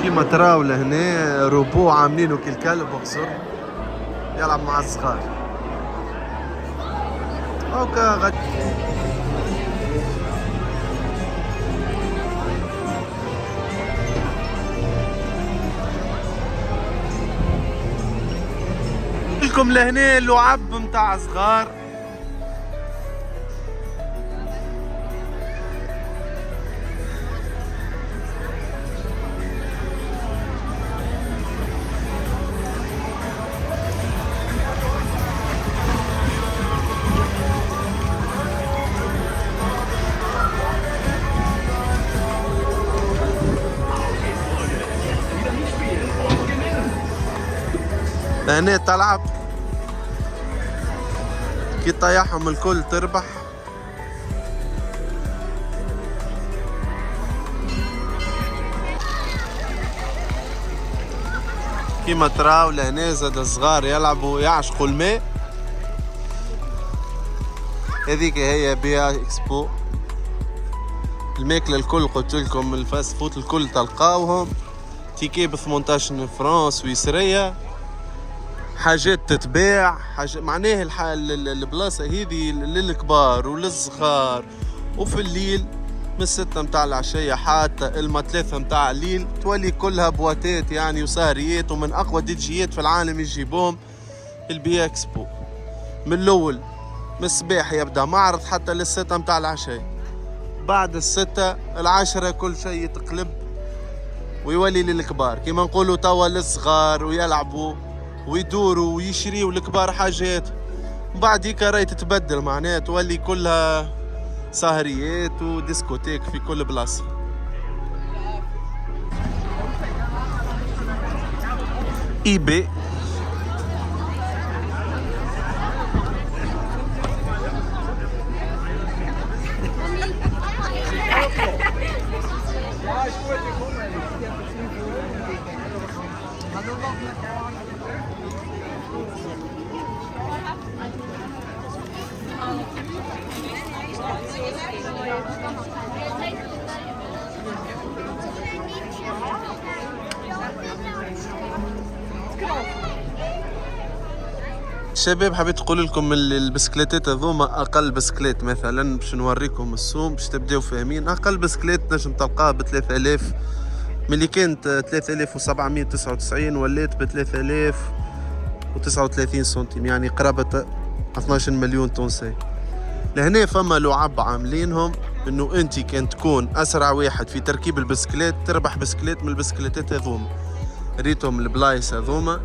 كيما تراو لهنا روبو عاملينه كالكلب بقصر يلعب مع الصغار. اوكا غد لكم لهنا اللعب متاع صغار. هنا تلعب كي طيحهم الكل تربح. كيما تراو لهنا زاد الصغار يلعبوا يعشقوا الماء. هذيك هي بيها اكسبو. الماكله الكل قلت لكم الفاست فود الكل تلقاوهم. تيكي ب 18 فرنك سويسريه. حاجات تتباع معناه البلاصة هذه للكبار وللصغار. وفي الليل من 6 متاع العشية حتى 3 متاع الليل تولي كلها بواتات يعني وسهريات ومن أقوى ديجيات في العالم يجيبوهم. البي اكسبو من الأول من الصباح يبدأ معرض حتى لل6 متاع العشية. بعد 6 10 كل شيء يتقلب ويولي للكبار كيما نقولوا توا للصغار ويلعبوا ويدوروا ويشريوا الكبار حاجات. بعديك راهي تتبدل معناها تولي كلها سهريات وديسكوتيك في كل بلاصة. ايباي شباب حبيت نقول لكم البسكليتات هذوما اقل بسكليت مثلا باش نوريكم السوم باش تبداو فاهمين. اقل بسكليت نجم تلقاه ب 3000 ملي كانت 3799 ولات ب 3039 سنتيم يعني قرابة 12 مليون تونسي. لهنا فما لعب عاملينهم انه انت كان تكون اسرع واحد في تركيب البسكليت تربح بسكليت من البسكليتات هذوما. ريتهم البلايص هذوما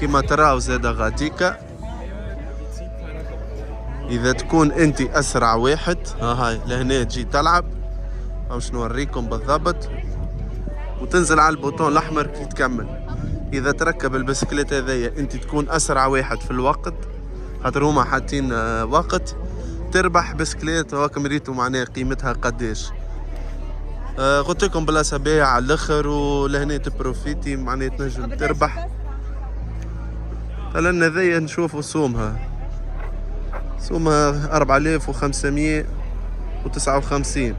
كيما تراو زادا غاديكا. اذا تكون انت اسرع واحد هاي لهنا تجي تلعب باش نوريكم بالضبط وتنزل على البوطون الاحمر كي تكمل. اذا تركب البسكليت هذيا انت تكون اسرع واحد في الوقت خاطر هما حاطين وقت تربح بسكليت. هاكم ريتو معناها قيمتها قداش. قلت لكم بلاصه باهيه على الاخر ولهنا تبروفيتي معناها تنجم تربح. خلنا ذي نشوفوا سومها 4559.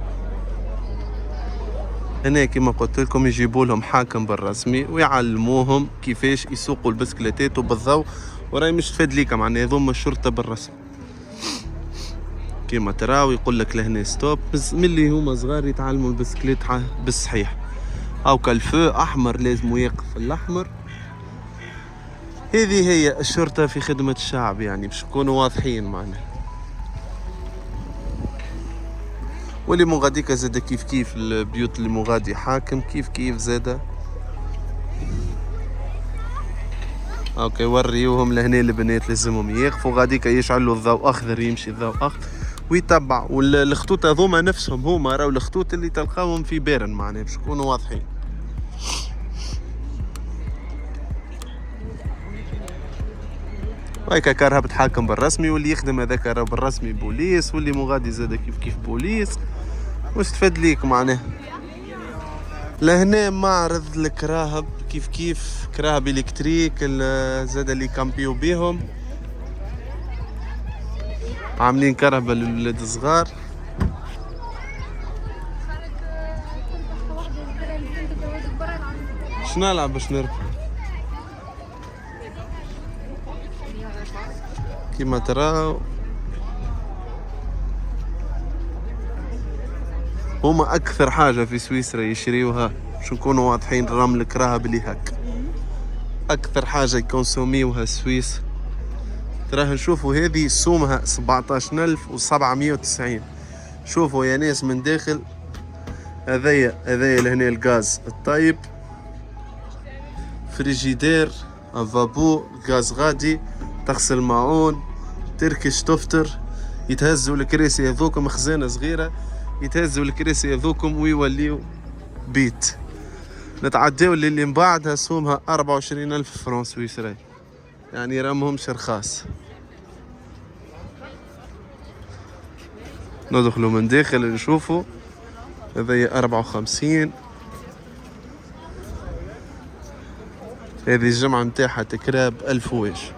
هنا كما قلت لكم يجيبوا لهم حاكم بالرسمي ويعلموهم كيفاش يسوقوا البسكليتات وبالضوء وراي مش تفيد ليك معناها هذوما الشرطة بالرسم. كما تراو يقول لك لهنا ستوب ملي هما صغار يتعلموا البسكليت بالصحيح. او كالفو احمر لازم يقف الاحمر. هذه هي الشرطة في خدمة الشعب يعني باش نكونوا واضحين معنا. واللي مو غاديكا زادا كيف كيف البيوت اللي مو غادي حاكم كيف زادا. اوكي وريوهم لهنا البنات لازمهم يقفوا غاديكا يشعلوا الضوء اخضر يمشي الضوء اخضر ويتبع. والخطوط هذوما نفسهم هما راهو الخطوط اللي تلقاهم في بيرن معناها باش نكونوا واضحين. وهيك كارها بتحاكم بالرسمي واللي يخدم هذاك راه بالرسمي بوليس واللي مو غادي زادا كيف بوليس. واش تفاد ليك معناه. لهنا معرض الكراهب كيف كراهب الكتريك زادا اللي كامبيو بيهم عاملين كرهبة للولاد الصغار. شنو نلعب باش نربح؟ كيما تراو هما اكثر حاجة في سويسرا يشريوها، باش نكونوا واضحين، الرمل كراها بلي هك اكثر حاجة يكونسوميوها السويس. تراه نشوفوا هذه سومها 17790. شوفوا يا ناس من داخل، هذايا لهنا الغاز الطيب، فريجيدير، افابو، غاز غادي، تغسل ماعون، تركش تفطر. يتهزوا الكراسي هذوكم، خزانة صغيرة، يتهزوا الكراسي هذوكم ويوليو بيت. نتعداو اللي من بعدها سومها 24,000 فرنك سويسري، يعني رامهمش رخاص. ندخلوا من داخل نشوفوا، هذه 54. هذه الجمعة متاعها تكراب 1000 واش.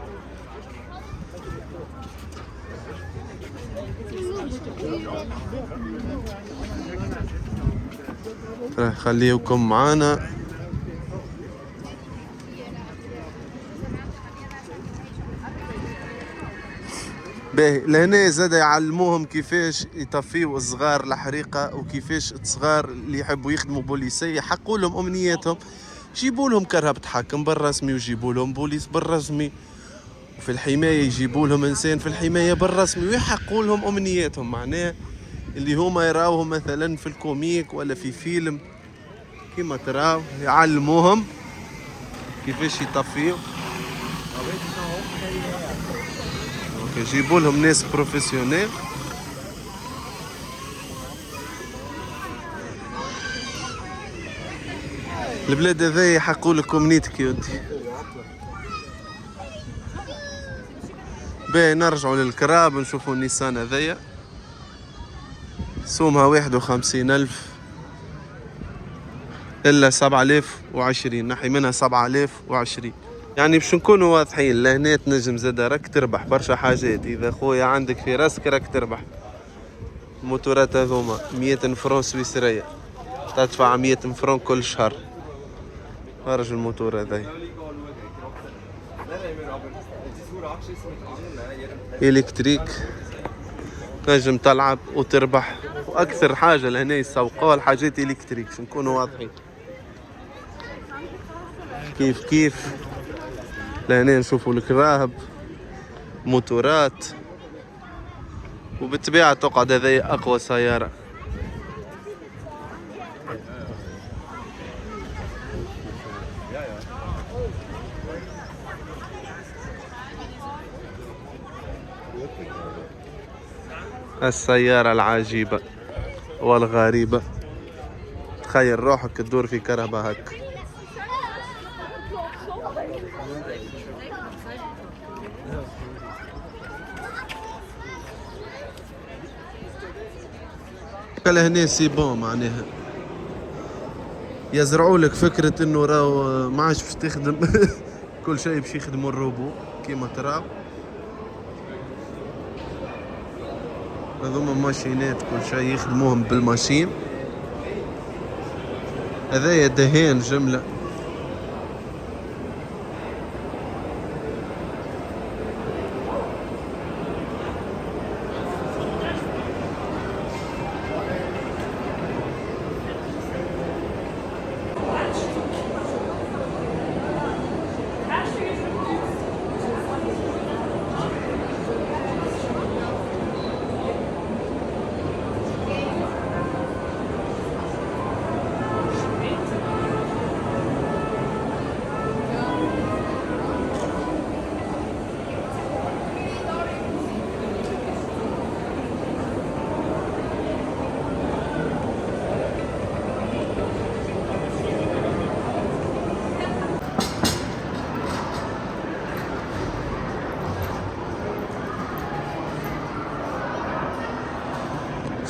خليكم معانا. باهي لهنا زاد يعلموهم كيفاش يطفيوا الصغار الحريقة، وكيفاش الصغار اللي يحبوا يخدموا بوليسية يحقوا لهم امنياتهم، يجيبوا لهم كرهبة حاكم بالرسمي، ويجيبوا لهم بوليس بالرسمي، وفي الحماية يجيبوا لهم انسان في الحماية بالرسمي، ويحقوا لهم امنياتهم. معناه اللي هما يراوهم مثلا في الكوميك ولا في فيلم، كيما تراو يعلموهم كيفاش يطفيوا. يجيبوا لهم ناس بروفيسيونيل. البلاد هذا يحقوا لك كومنيتك يودي. باهي نرجعوا للكراب، نشوفوا النيسان هذيا سومها 51,000 إلا 7,020، نحي منها 7,020. يعني باش نكونوا واضحين، لهنا تنجم زادا راك تربح برشا حاجات. إذا خويا عندك في راسك راك تربح. الموتورات هذوما 100 فرنك سويسرية، تدفع 100 فرنك كل شهر. خرج الموتور هذايا إلكتريك، تنجم تلعب وتربح. وأكثر حاجة لهنا يسوقوها الحاجات إلكتريك، باش نكونوا واضحين. كيف لهنا نشوفوا الكراهب، موتورات، وبالطبيعة تقعد هذه أقوى سيارة. السيارة العجيبة والغريبة، تخيل روحك تدور في كرهبة هك. لهنا سي بون، معناها يزرعوا لك فكرة انه راهو ما عادش باش تخدم كل شيء باش يخدموا الروبو كيما تراو. هذوما ماشينات كل شيء يخدموهم بالماشين. هذايا دهان جملة.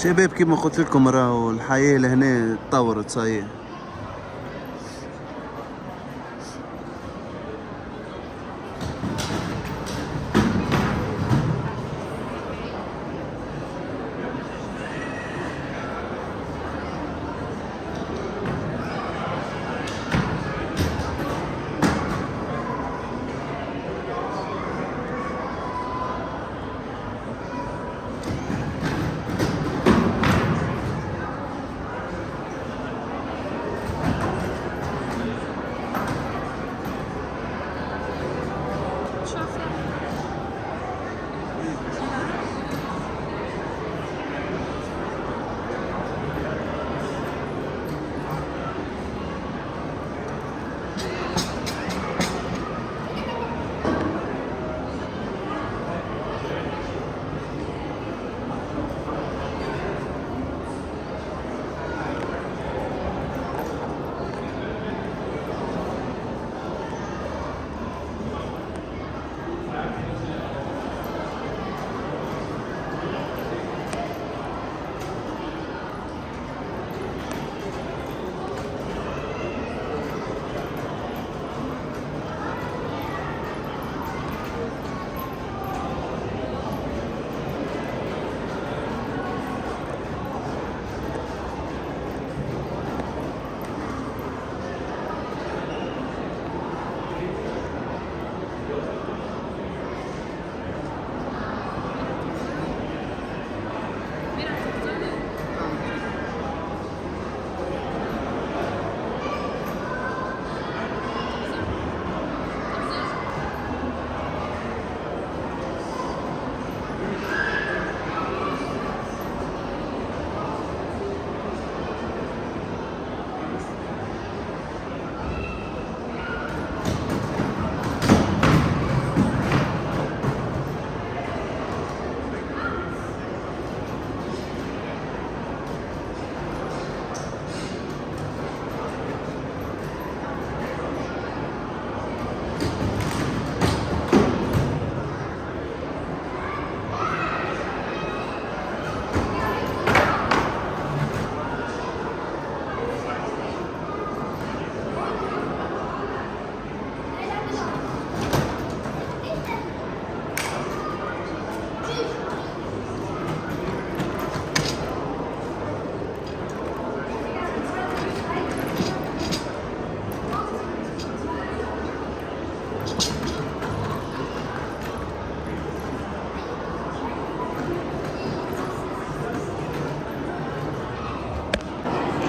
شباب كيما قلت لكم راهو الحياة لهنا تطورت صحيح.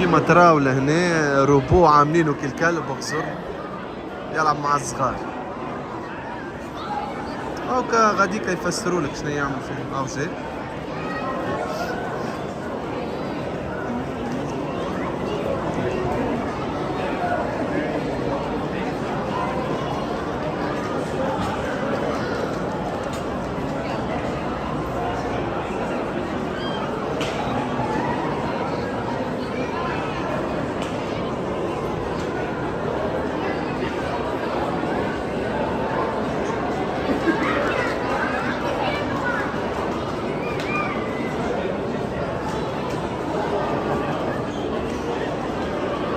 كيما تراو لهنا روبو عاملينه كالكلب اقصر يلعب مع الصغار. هاكا غاديكا يفسروا لك شنو يعمل فيه. هاو جاي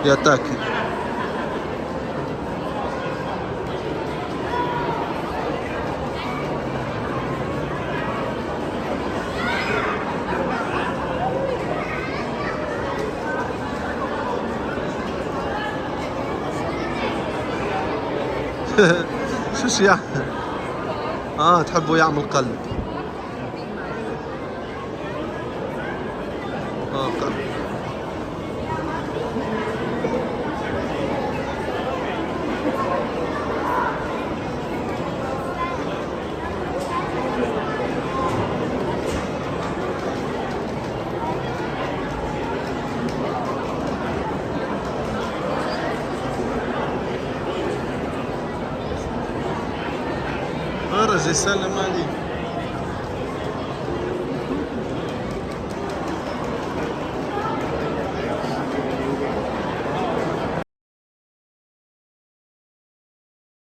ياتاكي. شوش يعمل؟ تحبوا يعمل قلب. قلب. الرجل يسلم عليك.